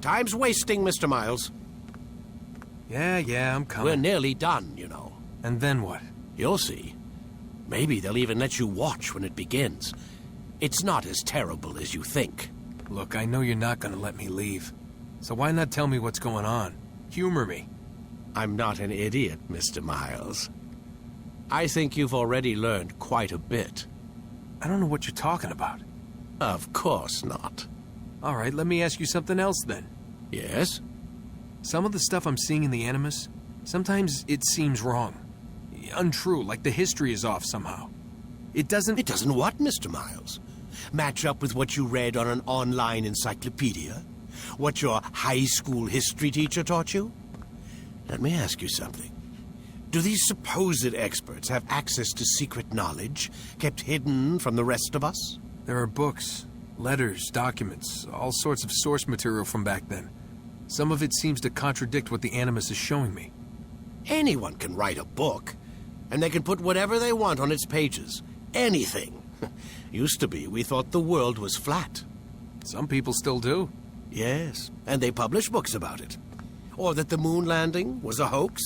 Time's wasting, Mr. Miles. Yeah, I'm coming. We're nearly done, you know. And then what? You'll see. Maybe they'll even let you watch when it begins. It's not as terrible as you think. Look, I know you're not gonna let me leave. So why not tell me what's going on? Humor me. I'm not an idiot, Mr. Miles. I think you've already learned quite a bit. I don't know what you're talking about. Of course not. All right, let me ask you something else then. Yes? Some of the stuff I'm seeing in the Animus, sometimes it seems wrong. Untrue, like the history is off somehow. It doesn't... It doesn't what, Mr. Miles? Match up with what you read on an online encyclopedia? What your high school history teacher taught you? Let me ask you something. Do these supposed experts have access to secret knowledge kept hidden from the rest of us? There are books, letters, documents, all sorts of source material from back then. Some of it seems to contradict what the Animus is showing me. Anyone can write a book, and they can put whatever they want on its pages. Anything. Used to be, we thought the world was flat. Some people still do. Yes, and they publish books about it. Or that the moon landing was a hoax.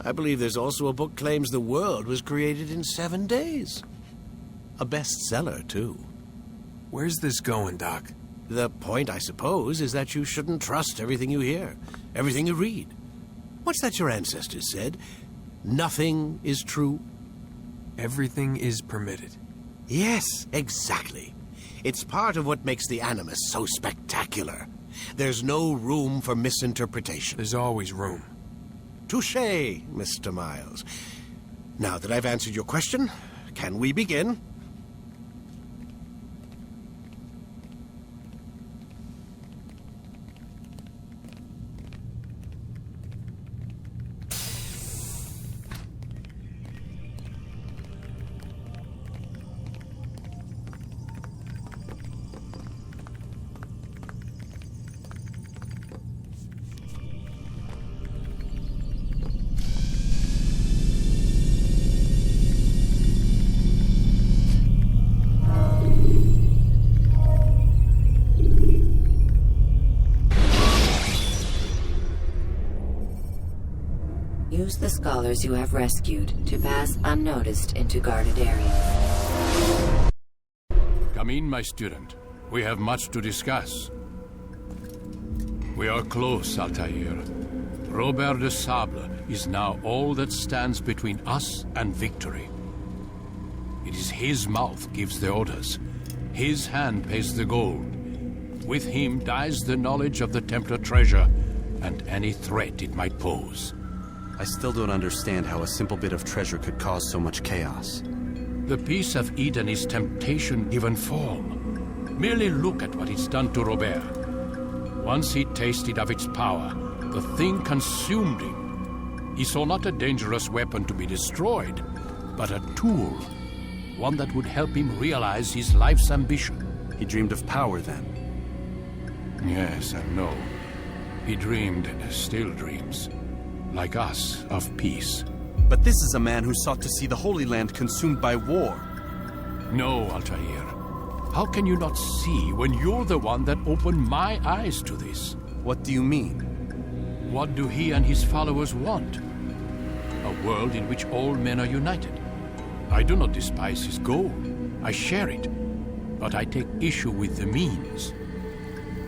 I believe there's also a book claims the world was created in 7 days. A bestseller, too. Where's this going, Doc? The point, I suppose, is that you shouldn't trust everything you hear, everything you read. What's that your ancestors said? Nothing is true? Everything is permitted. Yes, exactly. It's part of what makes the Animus so spectacular. There's no room for misinterpretation. There's always room. Touché, Mr. Miles. Now that I've answered your question, can we begin? Use the scholars you have rescued to pass unnoticed into guarded areas. Come in, my student. We have much to discuss. We are close, Altair. Robert de Sable is now all that stands between us and victory. It is his mouth gives the orders. His hand pays the gold. With him dies the knowledge of the Templar treasure and any threat it might pose. I still don't understand how a simple bit of treasure could cause so much chaos. The piece of Eden is temptation given form. Merely look at what it's done to Robert. Once he tasted of its power, the thing consumed him. He saw not a dangerous weapon to be destroyed, but a tool. One that would help him realize his life's ambition. He dreamed of power then? Yes and no. He dreamed, still dreams. Like us, of peace. But this is a man who sought to see the Holy Land consumed by war. No, Altair. How can you not see when you're the one that opened my eyes to this? What do you mean? What do he and his followers want? A world in which all men are united. I do not despise his goal. I share it. But I take issue with the means.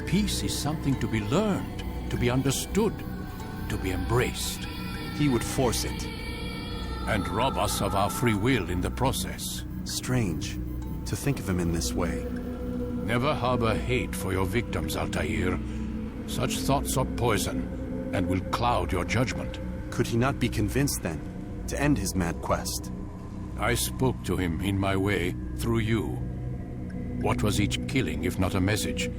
Peace is something to be learned, to be understood, to be embraced. He would force it. And rob us of our free will in the process. Strange to think of him in this way. Never harbor hate for your victims, Altair. Such thoughts are poison and will cloud your judgment. Could he not be convinced then to end his mad quest? I spoke to him in my way through you. What was each killing if not a message?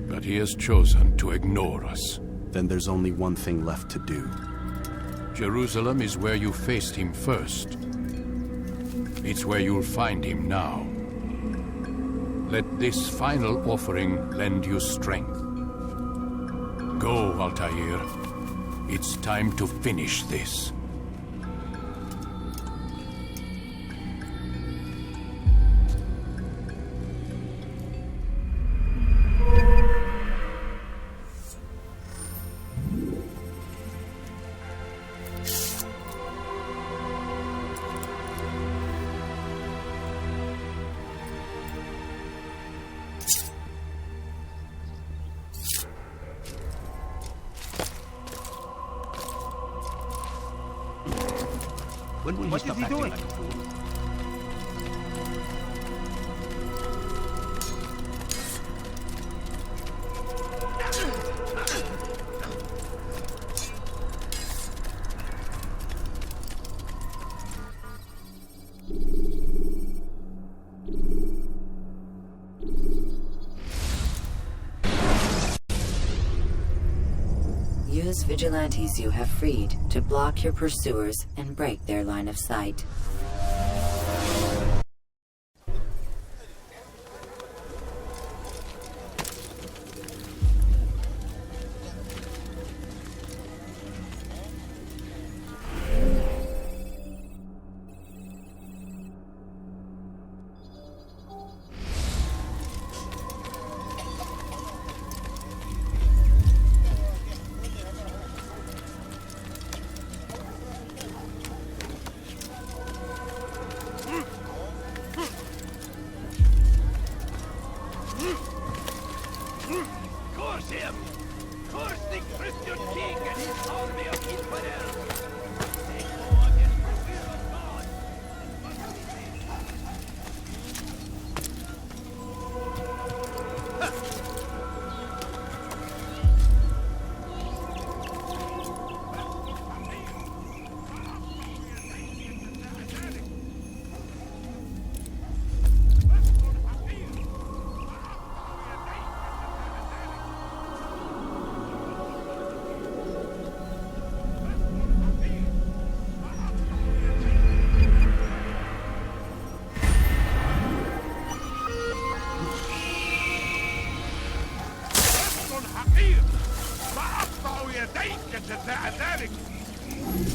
But he has chosen to ignore us. Then there's only one thing left to do. Jerusalem is where you faced him first. It's where you'll find him now. Let this final offering lend you strength. Go, Altair. It's time to finish this. When will you stop acting like a fool? Use vigilantes you have freed to block your pursuers and break their line of sight.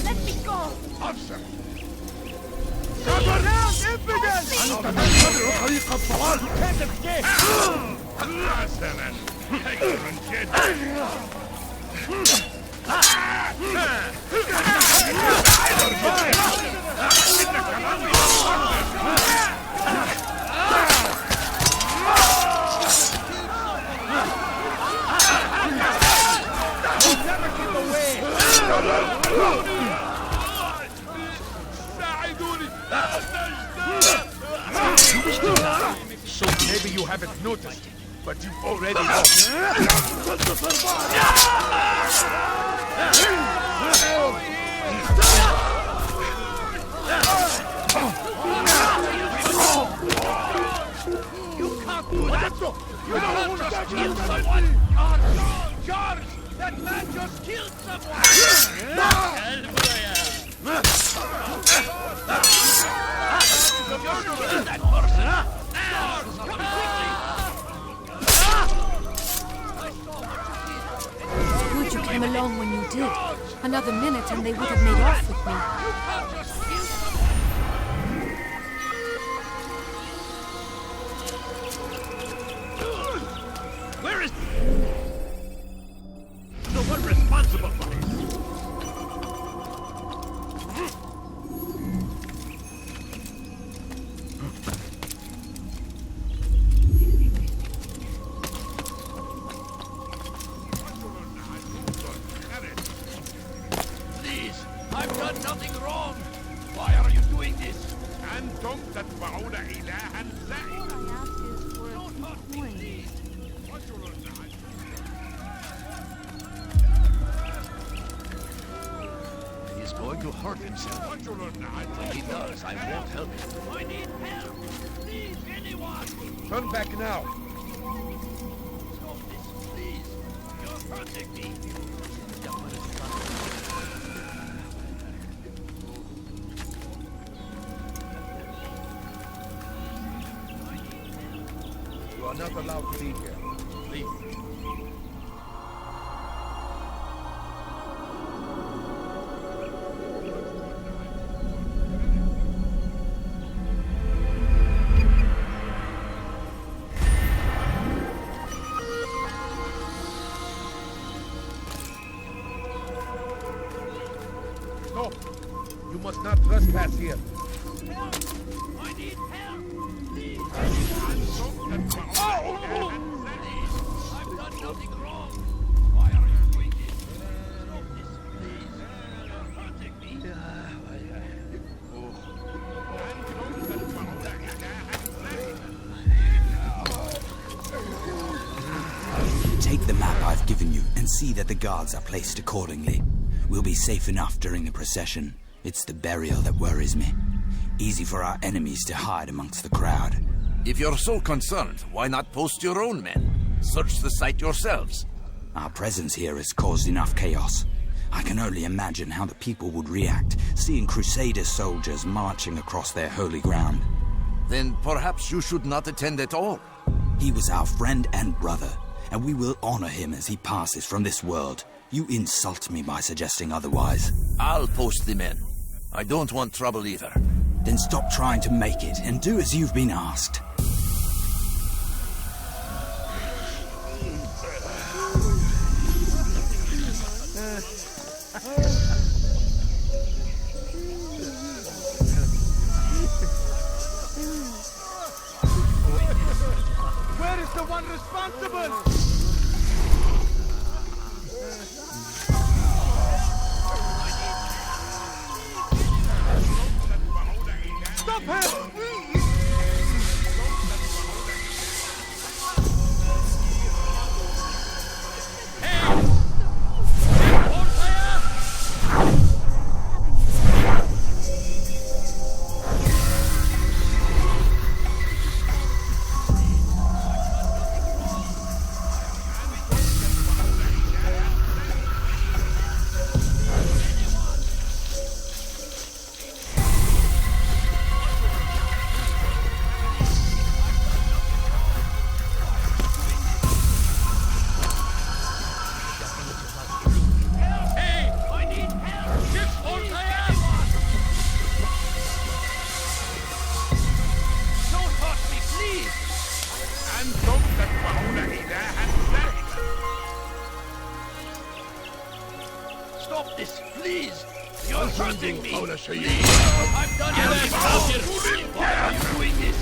Let me go! أبشر حسنا خيرا جدا So maybe you haven't noticed, but you've already lost. You can't do that! You can't just kill someone! Charge! That man just killed someone! Kill that person! Now! Come quickly! Good you came along when you did. Another minute and they would have made off with me. You can't just kill someone! Where is the one responsible for it? Please, I've done nothing wrong. Why are you doing this? أنتم تتبعون إلها زائد. Don't hurt me, please. He's going to hurt himself. When he does, I won't help him. I need help! Please, anyone! Turn back now. Stop this, please! You're hurting me! You are not allowed to be here. Leave. No, you must not trespass here. Help! I need help! Please, anyone! Please, I've done nothing wrong! Why are you doing this? Stop this, please! You're hurting me! Take the map I've given you and see that the guards are placed accordingly. We'll be safe enough during the procession. It's the burial that worries me. Easy for our enemies to hide amongst the crowd. If you're so concerned, why not post your own men? Search the site yourselves. Our presence here has caused enough chaos. I can only imagine how the people would react, seeing Crusader soldiers marching across their holy ground. Then perhaps you should not attend at all. He was our friend and brother, and we will honor him as he passes from this world. You insult me by suggesting otherwise. I'll post the men. I don't want trouble either. Then stop trying to make it and do as you've been asked. Where is the one responsible? Stop him! Stop this, please! You're hurting me! Please. I've done nothing! Why are you doing this?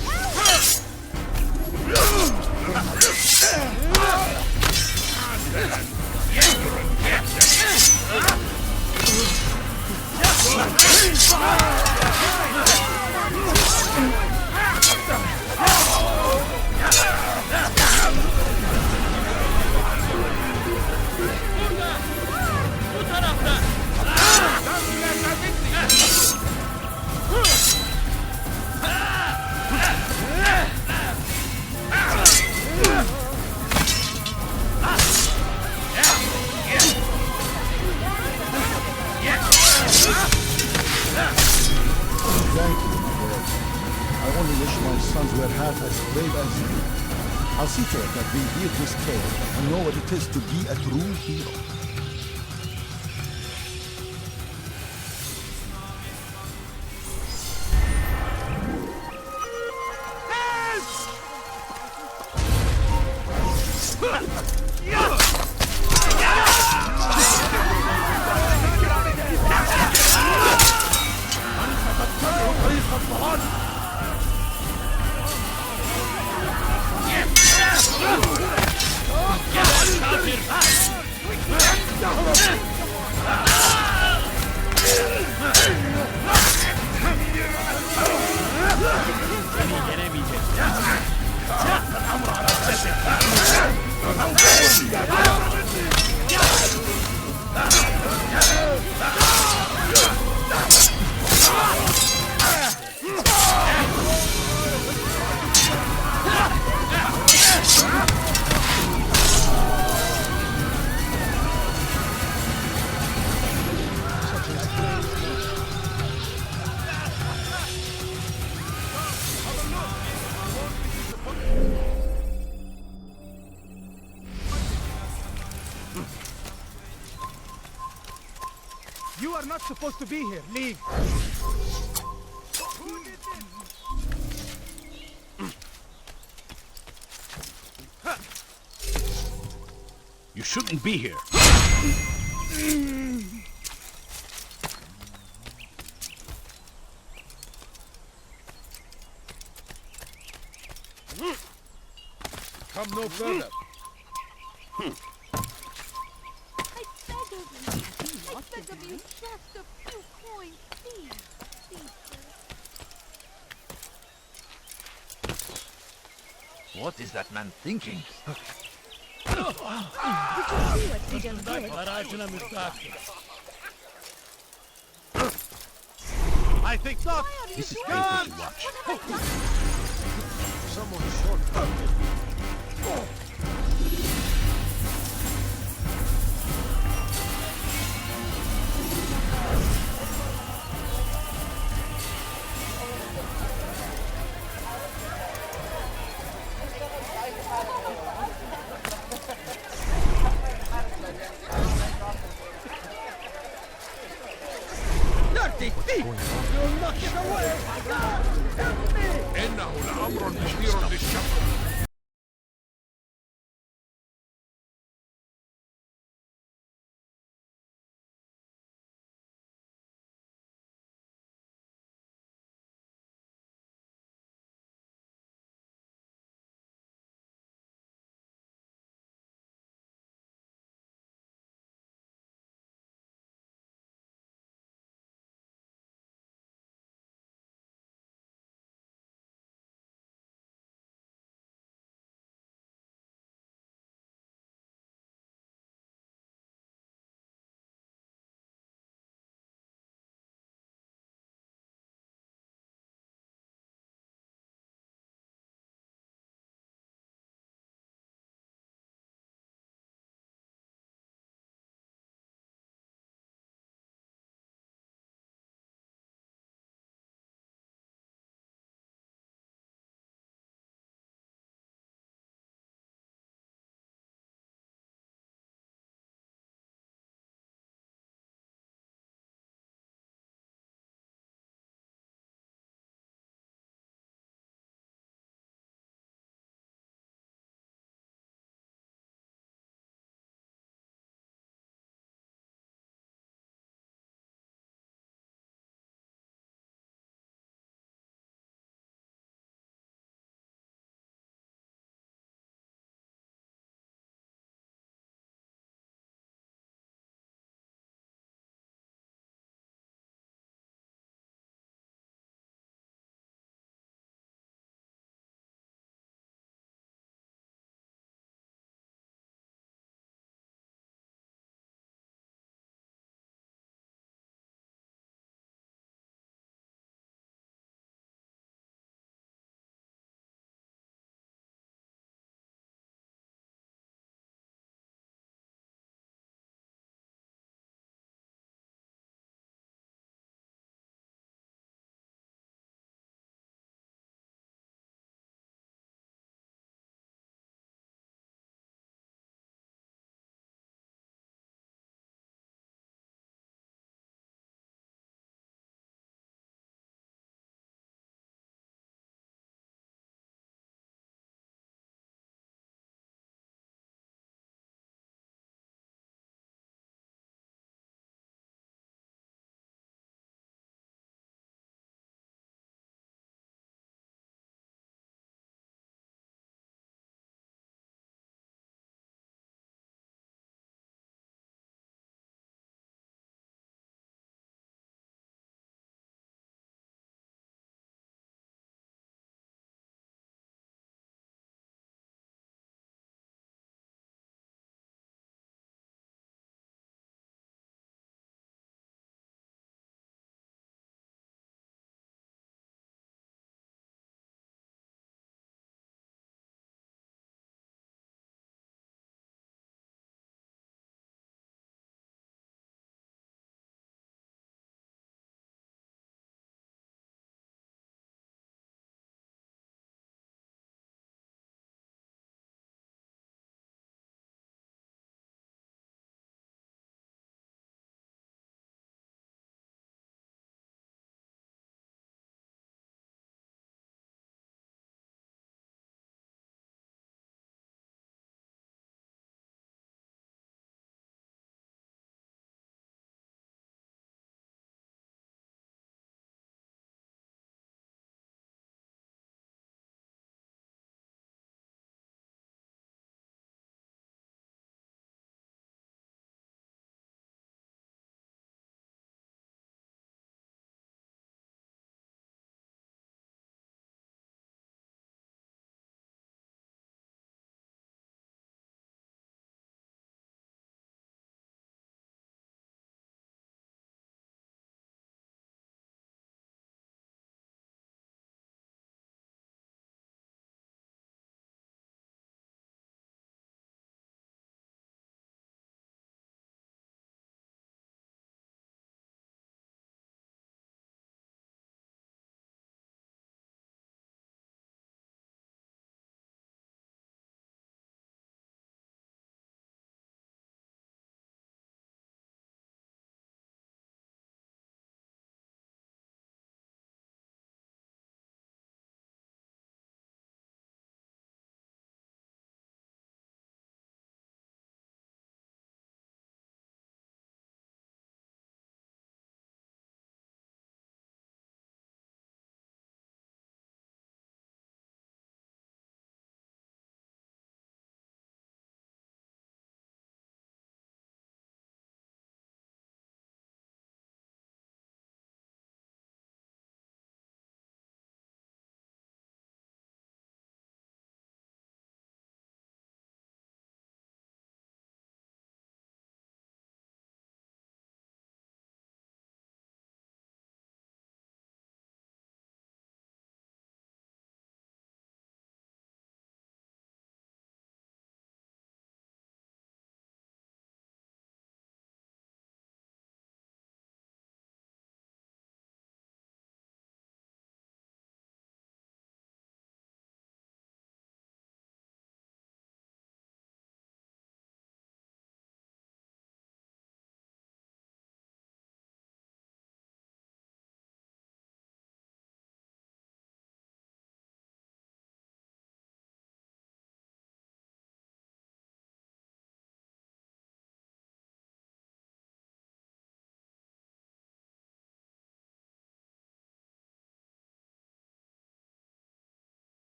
Thank you, my boy. I only wish my sons were half as brave as you. I'll see to it that we hear this tale and know what it is to be a true hero. You are not supposed to be here. Leave. You shouldn't be here. Come no further. I beg of you, just a few coins, please. Please, sir. What is that man thinking? Did you see what he just did? I think not. This is painful to watch. Someone short-circuited. Dirty thief! You'll not get away! Help me! إنه لأمر مثير للشفقة.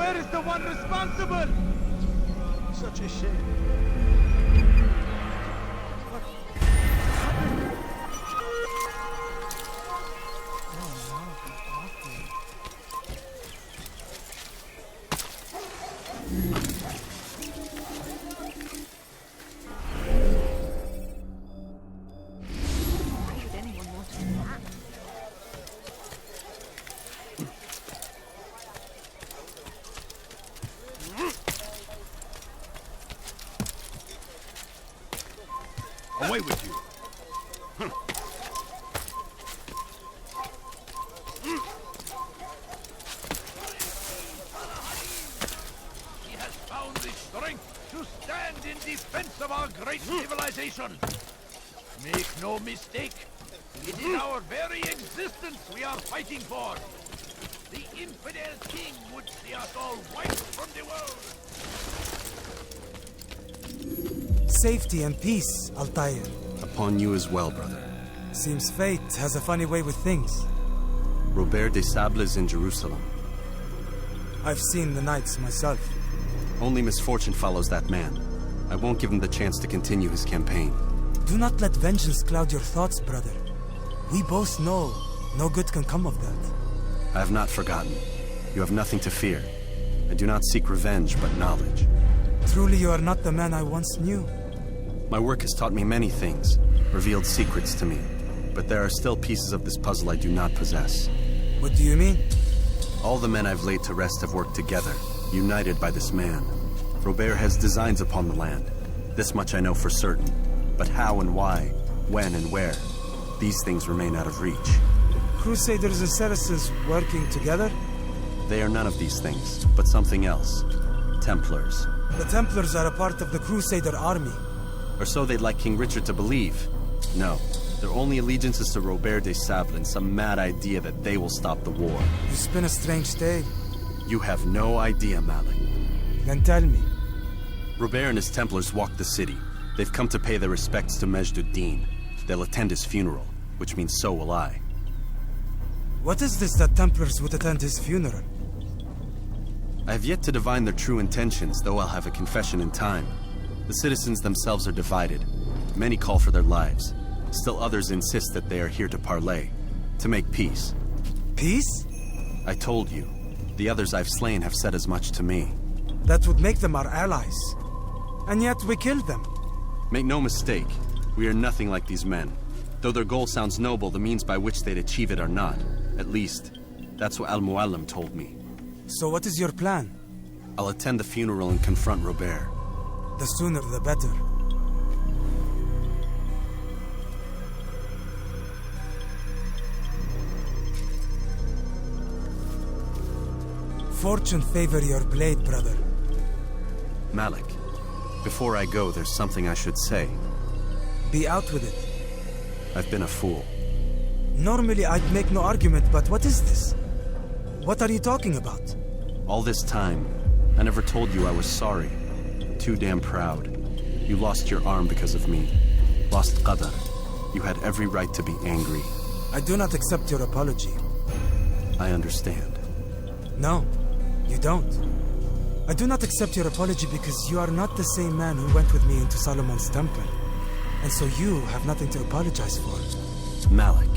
Where is the one responsible? Such a shame. Away with you. He has found the strength to stand in defense of our great civilization. Make no mistake, it is our very existence we are fighting for. The infidel king would see us all wiped from the world. Safety and peace, Altair. Upon you as well, brother. Seems fate has a funny way with things. Robert de Sable is in Jerusalem. I've seen the knights myself. Only misfortune follows that man. I won't give him the chance to continue his campaign. Do not let vengeance cloud your thoughts, brother. We both know no good can come of that. I have not forgotten. You have nothing to fear. I do not seek revenge, but knowledge. Truly, you are not the man I once knew. My work has taught me many things, revealed secrets to me. But there are still pieces of this puzzle I do not possess. What do you mean? All the men I've laid to rest have worked together, united by this man. Robert has designs upon the land. This much I know for certain. But how and why, when and where, these things remain out of reach. Crusaders and Saracens working together? They are none of these things, but something else. Templars. The Templars are a part of the Crusader army. Or so they'd like King Richard to believe. No, their only allegiance is to Robert de Sable and some mad idea that they will stop the war. You spin a strange tale. You have no idea, Malik. Then tell me. Robert and his Templars walk the city. They've come to pay their respects to Majd-ud-Din. They'll attend his funeral, which means so will I. What is this that Templars would attend his funeral? I have yet to divine their true intentions, though I'll have a confession in time. The citizens themselves are divided. Many call for their lives. Still others insist that they are here to parley, to make peace. Peace? I told you. The others I've slain have said as much to me. That would make them our allies. And yet we killed them. Make no mistake, we are nothing like these men. Though their goal sounds noble, the means by which they'd achieve it are not. At least, that's what Al-Muallim told me. So what is your plan? I'll attend the funeral and confront Robert. The sooner the better. Fortune favor your blade, brother. Malik, before I go, there's something I should say. Be out with it. I've been a fool. Normally I'd make no argument, but what is this? What are you talking about? All this time, I never told you I was sorry. Too damn proud. You lost your arm because of me. Lost Qadar. You had every right to be angry. I do not accept your apology. I understand. No, you don't. I do not accept your apology because you are not the same man who went with me into Solomon's temple. And so you have nothing to apologize for. Malik.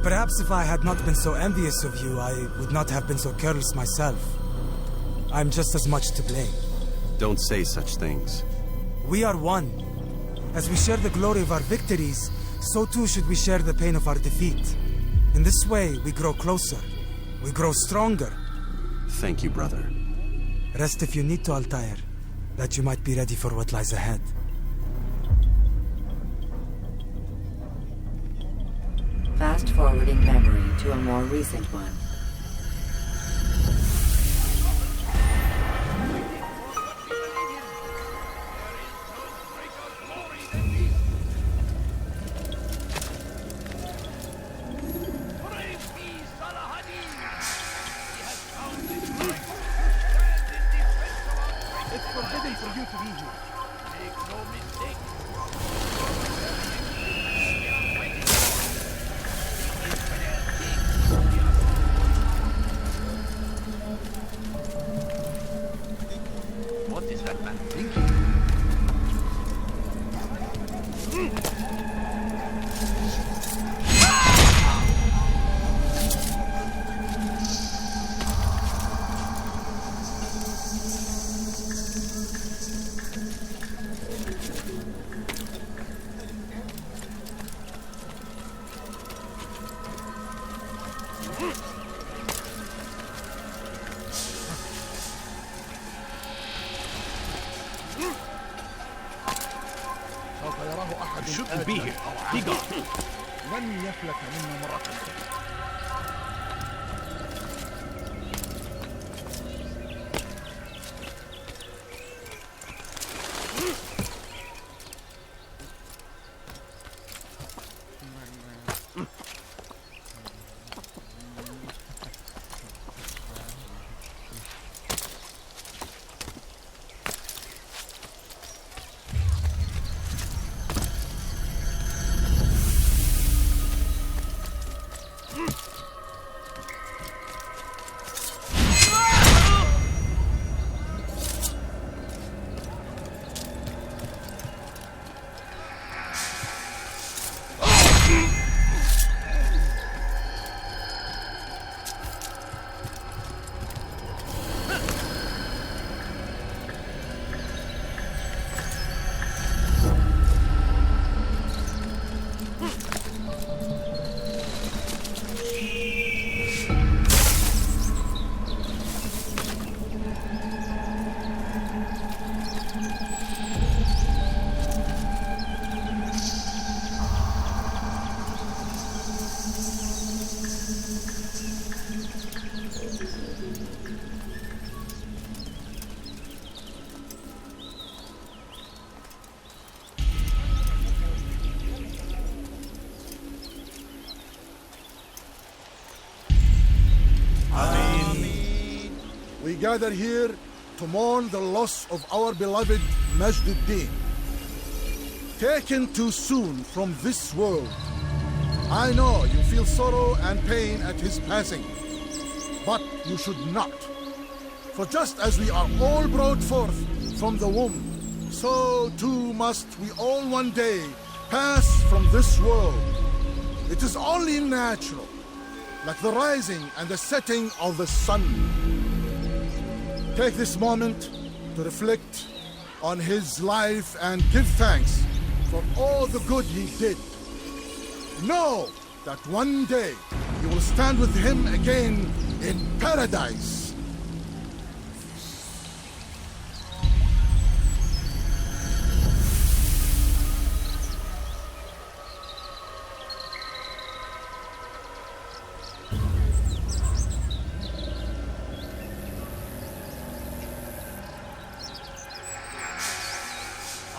Perhaps if I had not been so envious of you, I would not have been so careless myself. I'm just as much to blame. Don't say such things. We are one. As we share the glory of our victories, so too should we share the pain of our defeat. In this way, we grow closer. We grow stronger. Thank you, brother. Rest if you need to, Altair, that you might be ready for what lies ahead. Fast-forwarding memory to a more recent one. It's forbidden for you to be here. Make no mistake. shouldn't be here. Be gone. لن يفلت منا مرة أخرى. We gather here to mourn the loss of our beloved Majduddin. Taken too soon from this world. I know you feel sorrow and pain at his passing, but you should not. For just as we are all brought forth from the womb, so too must we all one day pass from this world. It is only natural, like the rising and the setting of the sun. Take this moment to reflect on his life and give thanks for all the good he did. Know that one day you will stand with him again in paradise.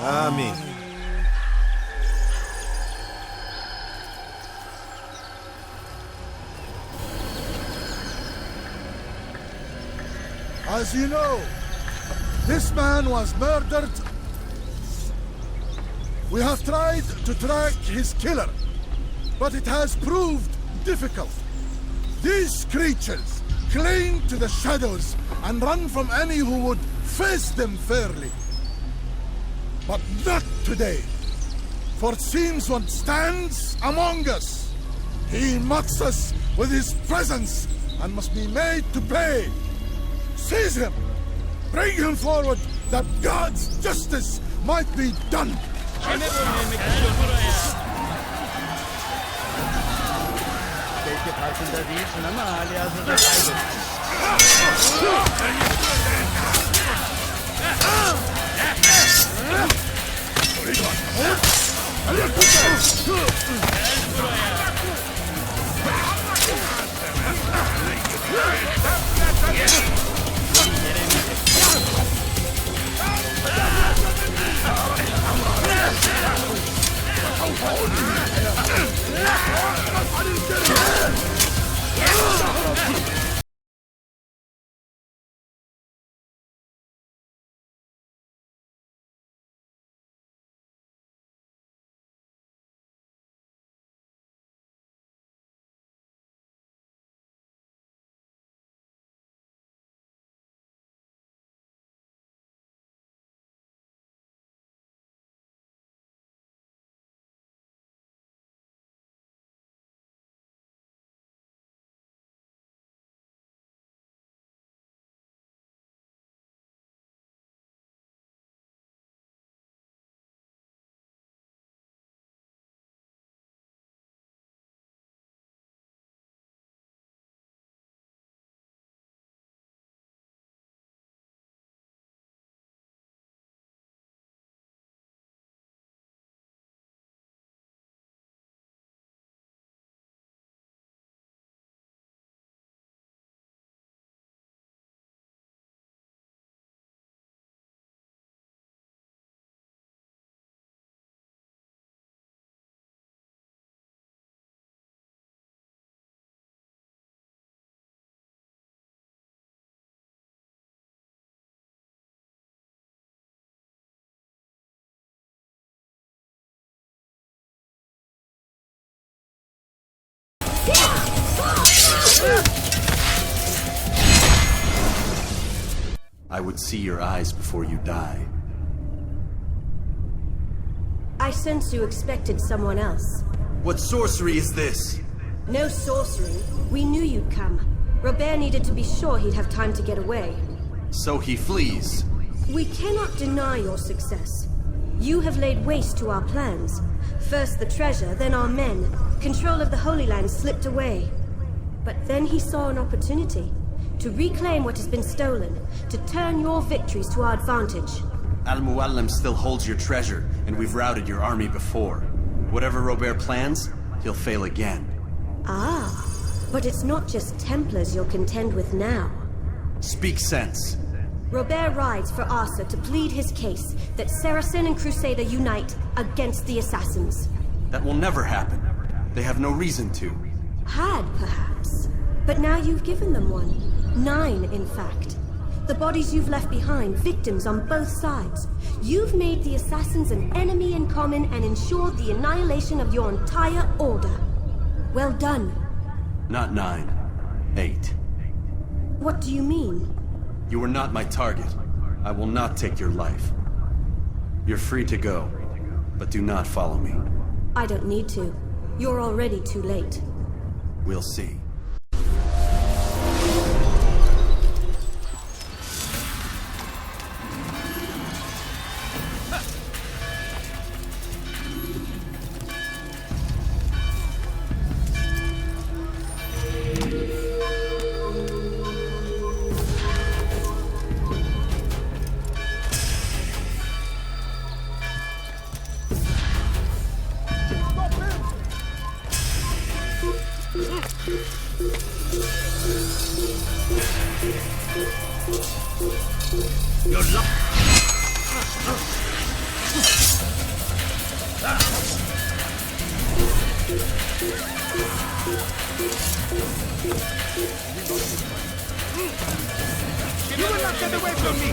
Amen. As you know, this man was murdered. We have tried to track his killer, but it has proved difficult. These creatures cling to the shadows and run from any who would face them fairly. But not today, for it seems one stands among us. He mocks us with his presence and must be made to pay. Seize him! Bring him forward that God's justice might be done! Belki farkında değilsin ama hali hazırda kaybettin. I would see your eyes before you die. I sense you expected someone else. What sorcery is this? No sorcery. We knew you'd come. Robert needed to be sure he'd have time to get away. So he flees. We cannot deny your success. You have laid waste to our plans. First the treasure, then our men. Control of the Holy Land slipped away. But then he saw an opportunity to reclaim what has been stolen, to turn your victories to our advantage. Al-Muallim still holds your treasure, and we've routed your army before. Whatever Robert plans, he'll fail again. Ah, but it's not just Templars you'll contend with now. Speak sense. Robert rides for Asa to plead his case that Saracen and Crusader unite against the Assassins. That will never happen. They have no reason to. Had, perhaps. But now you've given them one. 9, in fact. The bodies you've left behind, victims on both sides. You've made the Assassins an enemy in common and ensured the annihilation of your entire order. Well done. Not 9. 8. What do you mean? You are not my target. I will not take your life. You're free to go, but do not follow me. I don't need to. You're already too late. We'll see. You will not get away from me!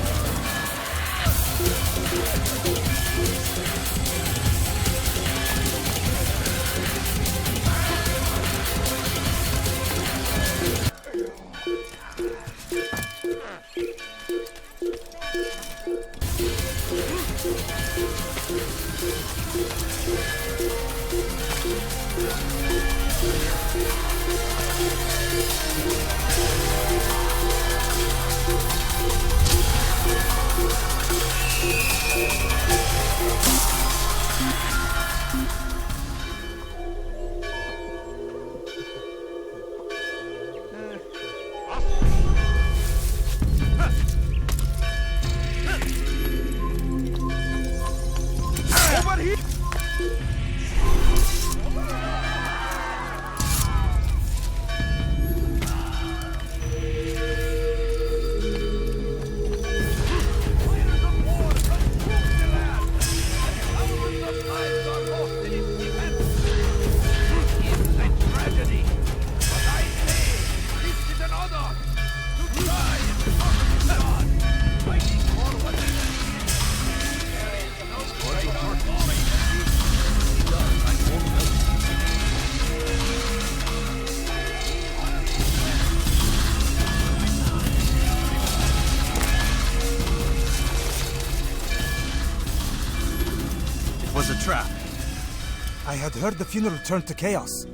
I had heard the funeral turned to chaos.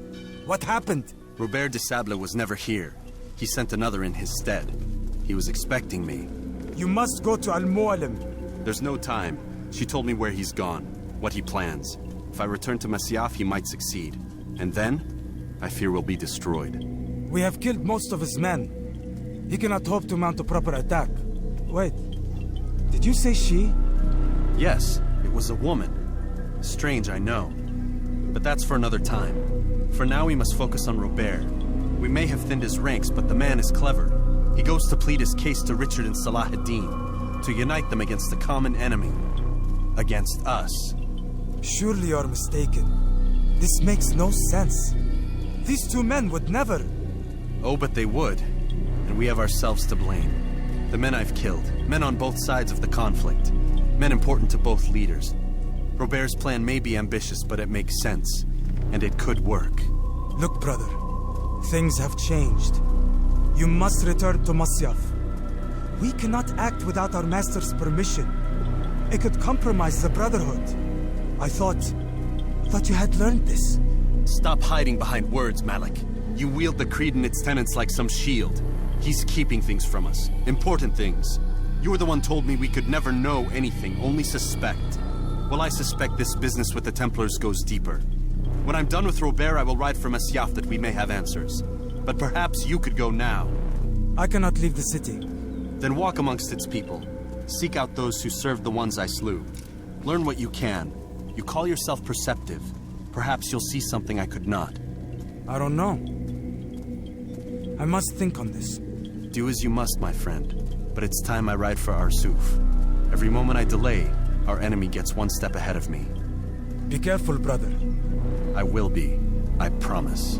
What happened? Robert de Sable was never here. He sent another in his stead. He was expecting me. You must go to Al-Muallim. There's no time. She told me where he's gone, what he plans. If I return to Masyaf, he might succeed. And then, I fear we'll be destroyed. We have killed most of his men. He cannot hope to mount a proper attack. Wait, did you say she? Yes, it was a woman. Strange, I know. But that's for another time. For now, we must focus on Robert. We may have thinned his ranks, but the man is clever. He goes to plead his case to Richard and Salah ad-Din, to unite them against the common enemy. Against us. Surely you're mistaken. This makes no sense. These two men would never... Oh, but they would. And we have ourselves to blame. The men I've killed, men on both sides of the conflict. Men important to both leaders. Robert's plan may be ambitious, but it makes sense. And it could work. Look, brother. Things have changed. You must return to Masyaf. We cannot act without our master's permission. It could compromise the Brotherhood. I thought you had learned this. Stop hiding behind words, Malik. You wield the Creed and its tenets like some shield. He's keeping things from us. Important things. You were the one told me we could never know anything, only suspect. Well, I suspect this business with the Templars goes deeper. When I'm done with Robert, I will ride for Masyaf that we may have answers. But perhaps you could go now. I cannot leave the city. Then walk amongst its people. Seek out those who served the ones I slew. Learn what you can. You call yourself perceptive. Perhaps you'll see something I could not. I don't know. I must think on this. Do as you must, my friend. But it's time I ride for Arsuf. Every moment I delay, our enemy gets one step ahead of me. Be careful, brother. I will be. I promise.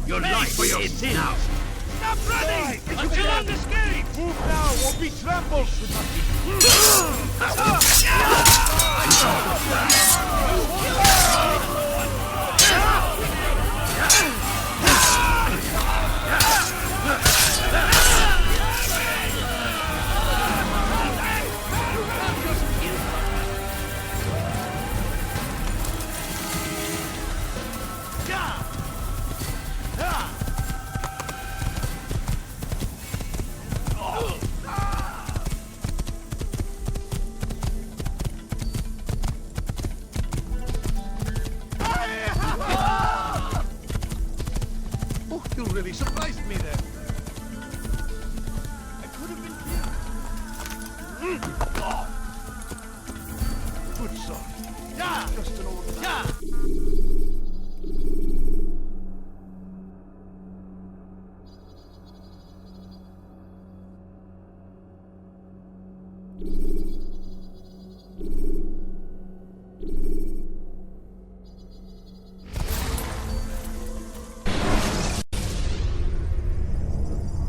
Your life for your sin now! Stop running! You cannot escape! Move now or be trampled! You really surprised me there. I could have been killed. Good sword. Yeah. Just an old man.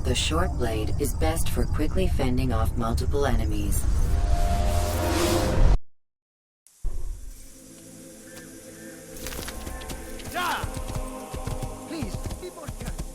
The short blade is best for quickly fending off multiple enemies. Yeah. Please, be more careful.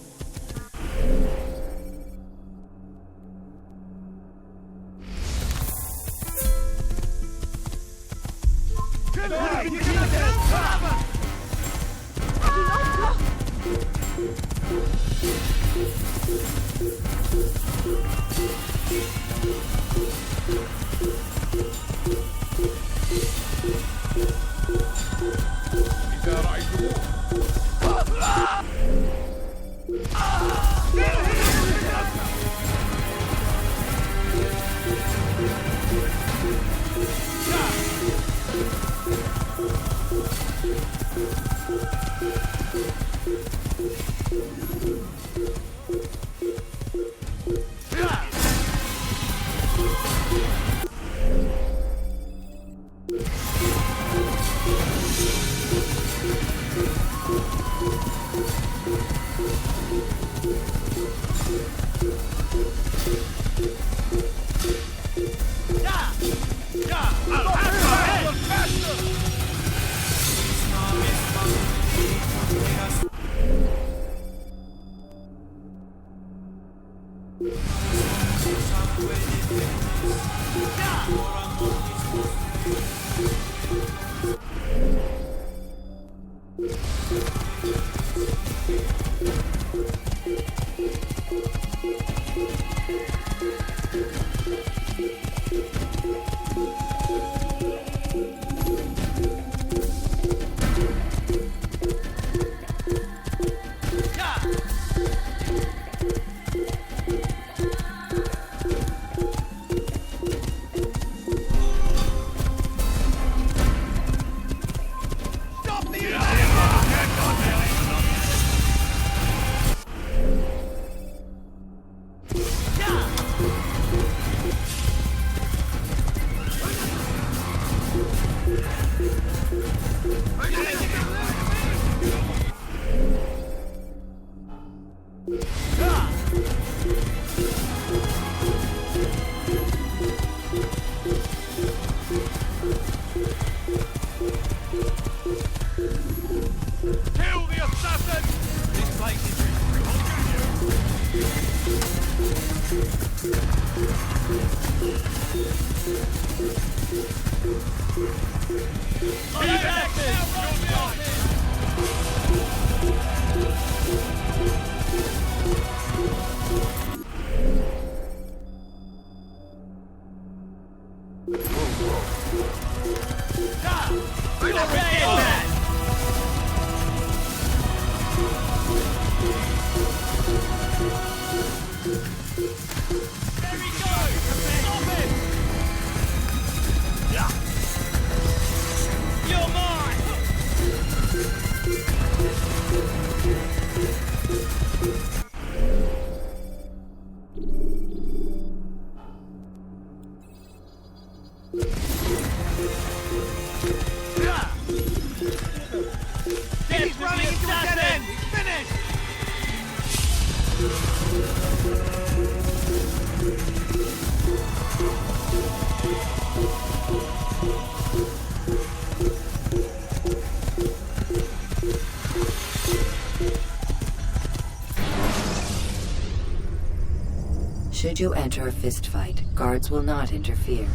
Should you enter a fistfight, guards will not interfere.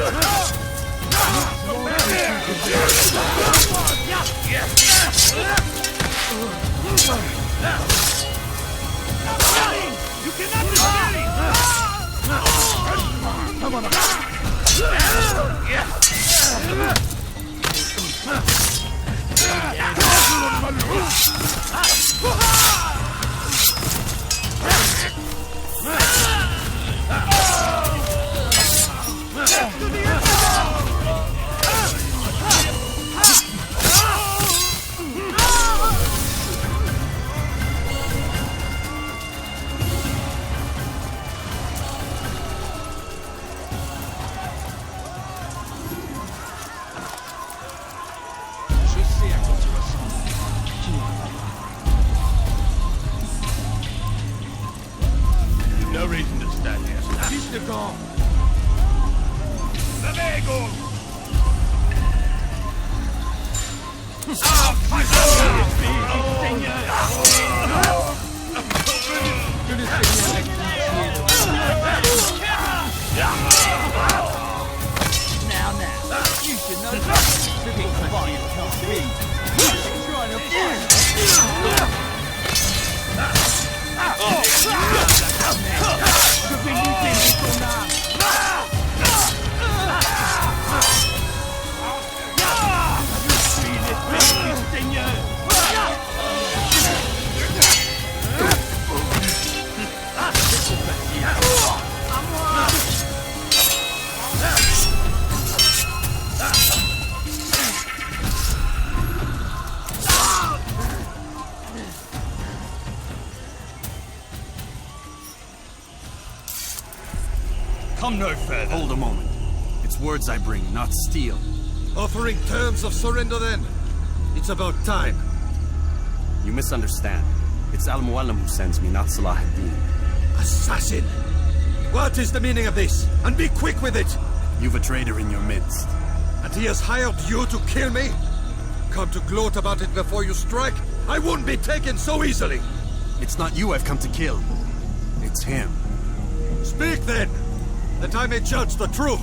Yes! You cannot defeat me! Come on. No reason to stand here. Juste de camp. Lavego! Now, you should know that. The big fight can't win. Trying to fight. Come no further. Hold a moment. It's words I bring, not steel. Offering terms of surrender then? It's about time. You misunderstand. It's Al-Muallim who sends me, not Salah ad-Din. Assassin! What is the meaning of this? And be quick with it! You've a traitor in your midst. And he has hired you to kill me? Come to gloat about it before you strike? I wouldn't be taken so easily! It's not you I've come to kill. It's him. Speak then! That I may judge the truth!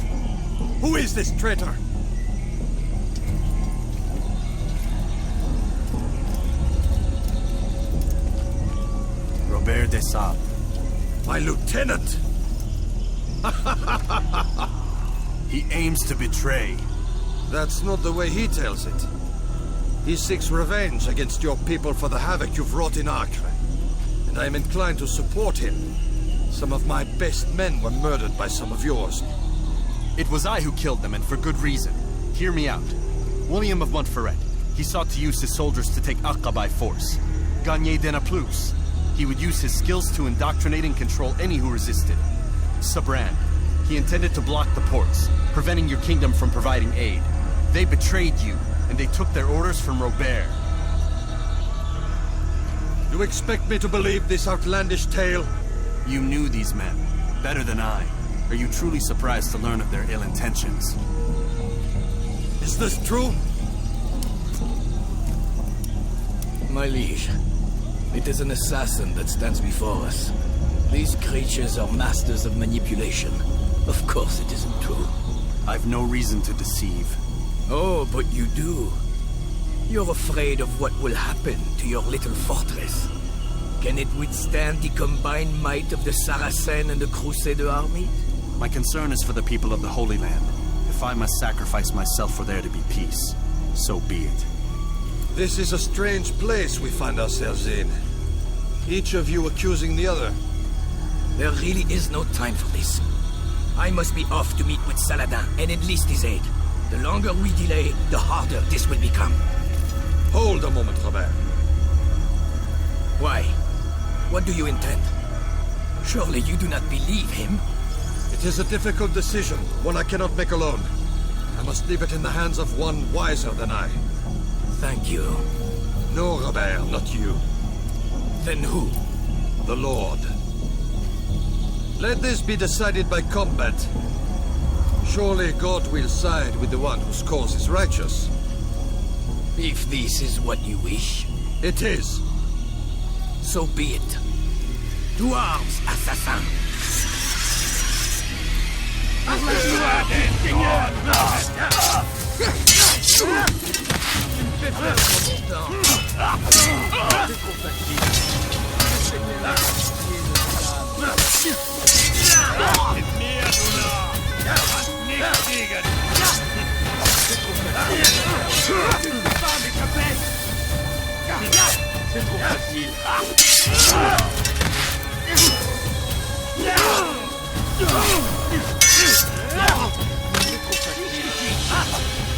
Who is this traitor? Robert de Sable. My lieutenant! He aims to betray. That's not the way he tells it. He seeks revenge against your people for the havoc you've wrought in Acre. And I am inclined to support him. Some of my best men were murdered by some of yours. It was I who killed them, and for good reason. Hear me out. William of Montferrat. He sought to use his soldiers to take Acre by force. Gagné de Naplouse. He would use his skills to indoctrinate and control any who resisted. Sabran. He intended to block the ports, preventing your kingdom from providing aid. They betrayed you, and they took their orders from Robert. You expect me to believe this outlandish tale? You knew these men, better than I. Are you truly surprised to learn of their ill intentions? Is this true? My liege, it is an assassin that stands before us. These creatures are masters of manipulation. Of course it isn't true. I've no reason to deceive. Oh, but you do. You're afraid of what will happen to your little fortress. Can it withstand the combined might of the Saracen and the Crusader army? My concern is for the people of the Holy Land. If I must sacrifice myself for there to be peace, so be it. This is a strange place we find ourselves in. Each of you accusing the other. There really is no time for this. I must be off to meet with Saladin and enlist his aid. The longer we delay, the harder this will become. Hold a moment, Robert. Why? What do you intend? Surely you do not believe him? It is a difficult decision, one I cannot make alone. I must leave it in the hands of one wiser than I. Thank you. No, Robert, not you. Then who? The Lord. Let this be decided by combat. Surely God will side with the one whose cause is righteous. If this is what you wish. It is. So be it. To arms, assassin! facile.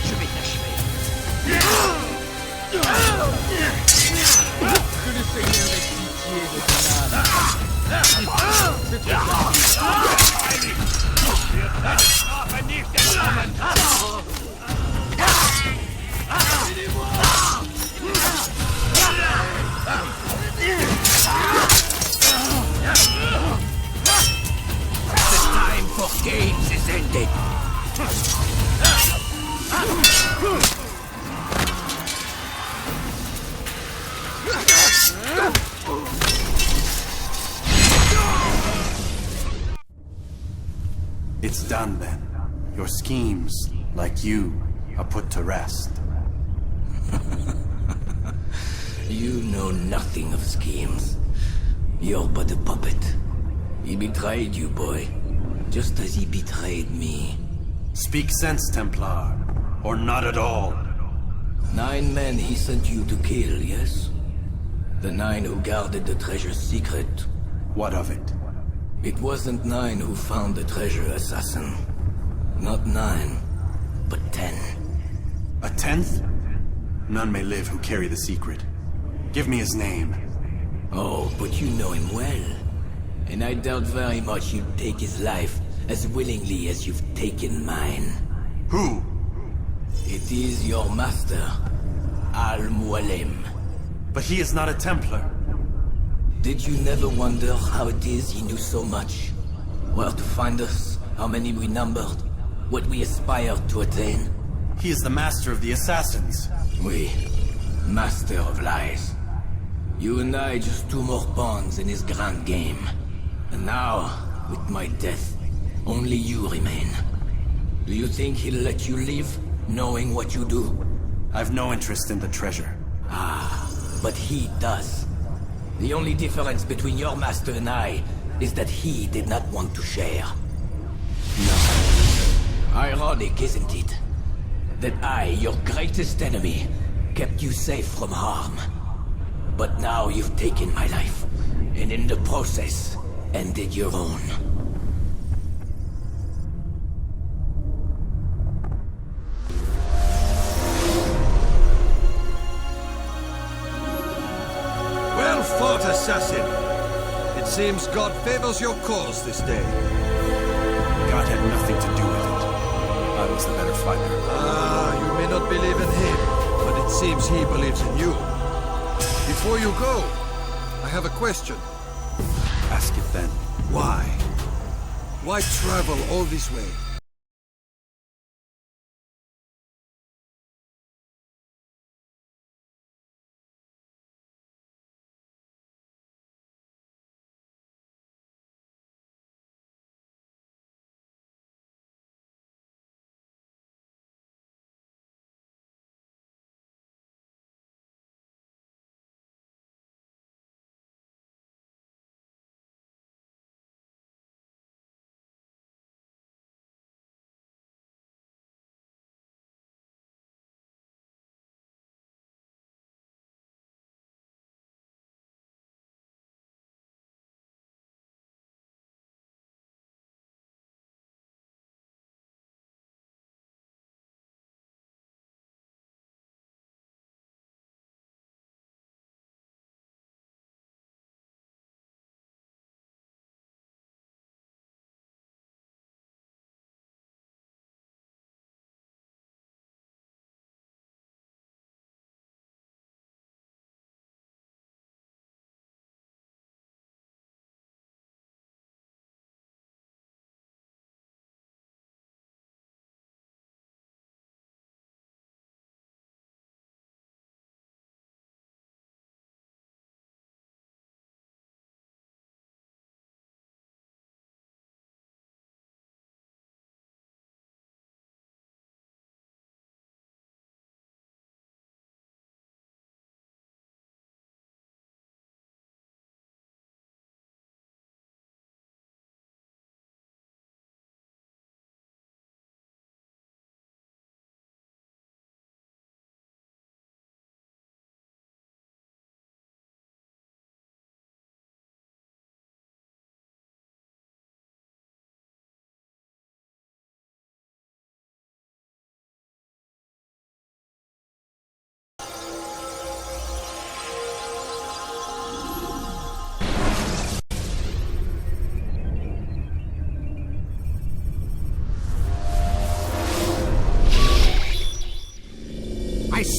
Je vais t'achever. Que le Seigneur ait pitié de ton âme. C'est trop facile. The time for games is ended. It's done then. Your schemes, like you, are put to rest. You know nothing of schemes. You're but a puppet. He betrayed you, boy. Just as he betrayed me. Speak sense, Templar. Or not at all. 9 men he sent you to kill, yes? The 9 who guarded the treasure's secret. What of it? It wasn't 9 who found the treasure, assassin. Not 9, but 10. A 10th? None may live who carry the secret. Give me his name. Oh, but you know him well. And I doubt very much you'd take his life as willingly as you've taken mine. Who? It is your master, Al-Mualim. But he is not a Templar. Did you never wonder how it is he knew so much? Where to find us, how many we numbered, what we aspired to attain? He is the master of the assassins. Oui, master of lies. You and I just 2 more pawns in his grand game. And now, with my death, only you remain. Do you think he'll let you live, knowing what you do? I've no interest in the treasure. Ah, but he does. The only difference between your master and I is that he did not want to share. No. Ironic, isn't it? That I, your greatest enemy, kept you safe from harm. But now you've taken my life, and in the process, ended your own. Well fought, assassin. It seems God favors your cause this day. God had nothing to do with it. I was the better fighter. Ah, you may not believe in him, but it seems he believes in you. Before you go, I have a question. Ask it then. Why? Why travel all this way?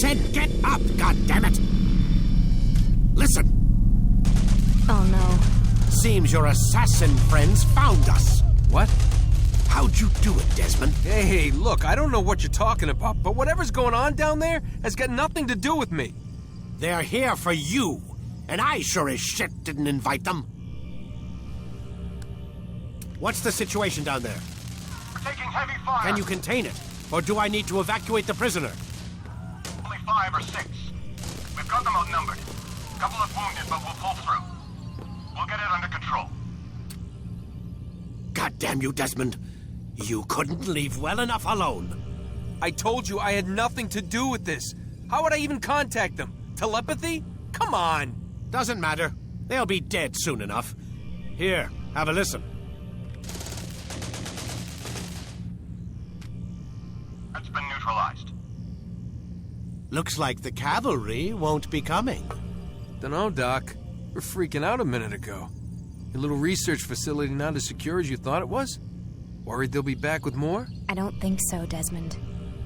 said get up, goddammit! Listen. Oh no. Seems your assassin friends found us. What? How'd you do it, Desmond? Hey, look, I don't know what you're talking about, but whatever's going on down there has got nothing to do with me. They're here for you, and I sure as shit didn't invite them. What's the situation down there? We're taking heavy fire. Can you contain it? Or do I need to evacuate the prisoner? Only 5 or 6. We've got them outnumbered. A couple of wounded, but we'll pull through. We'll get it under control. God damn you, Desmond. You couldn't leave well enough alone. I told you I had nothing to do with this. How would I even contact them? Telepathy? Come on. Doesn't matter. They'll be dead soon enough. Here, have a listen. That's been neutralized. Looks like the cavalry won't be coming. Dunno, Doc. We're freaking out a minute ago. Your little research facility not as secure as you thought it was? Worried they'll be back with more? I don't think so, Desmond.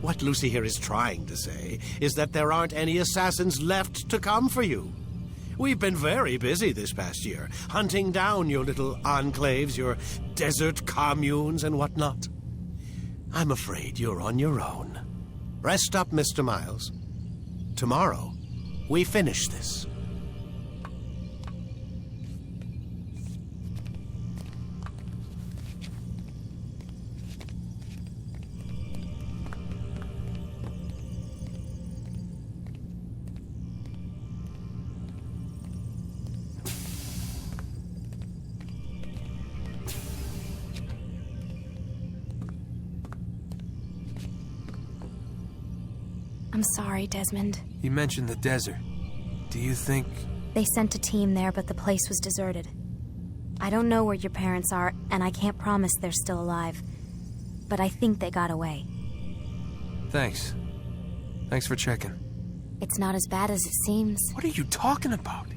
What Lucy here is trying to say is that there aren't any assassins left to come for you. We've been very busy this past year, hunting down your little enclaves, your desert communes and whatnot. I'm afraid you're on your own. Rest up, Mr. Miles. Tomorrow, we finish this. I'm sorry, Desmond. You mentioned the desert. Do you think... They sent a team there, but the place was deserted. I don't know where your parents are, and I can't promise they're still alive. But I think they got away. Thanks. Thanks for checking. It's not as bad as it seems. What are you talking about?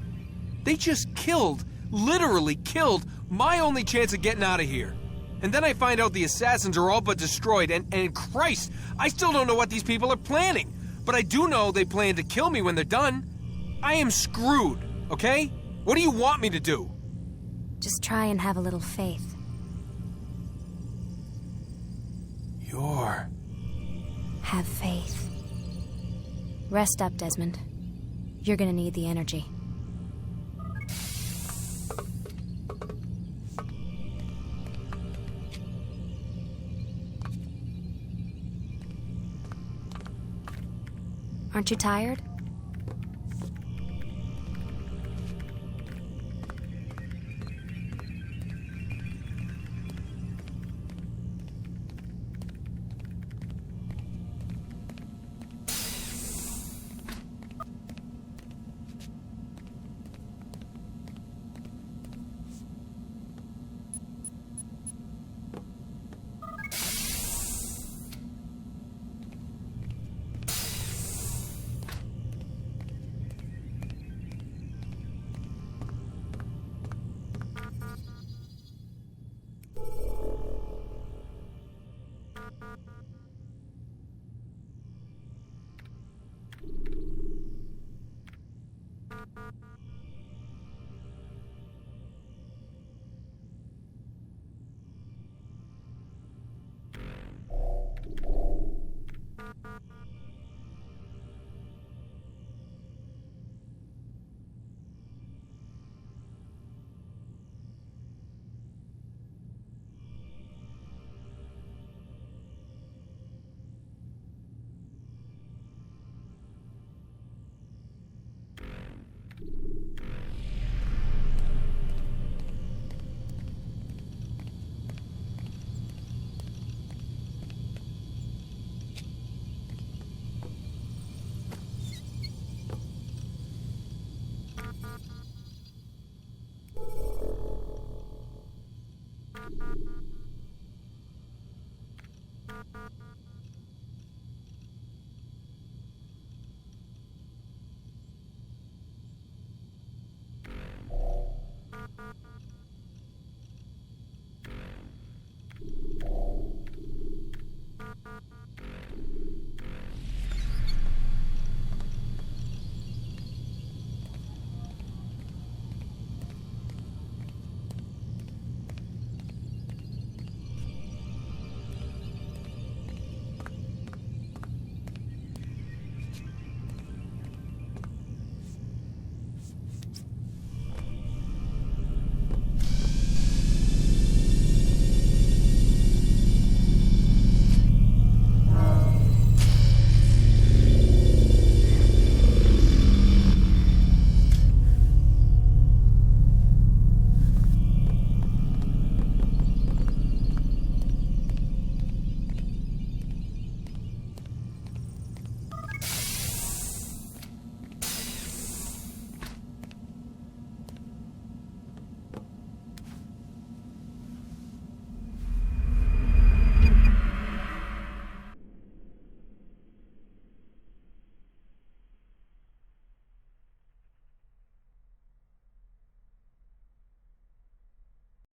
They just killed, literally killed, my only chance of getting out of here. And then I find out the assassins are all but destroyed, and Christ, I still don't know what these people are planning. But I do know they plan to kill me when they're done. I am screwed, okay? What do you want me to do? Just try and have a little faith. Have faith. Rest up, Desmond. You're gonna need the energy. Aren't you tired?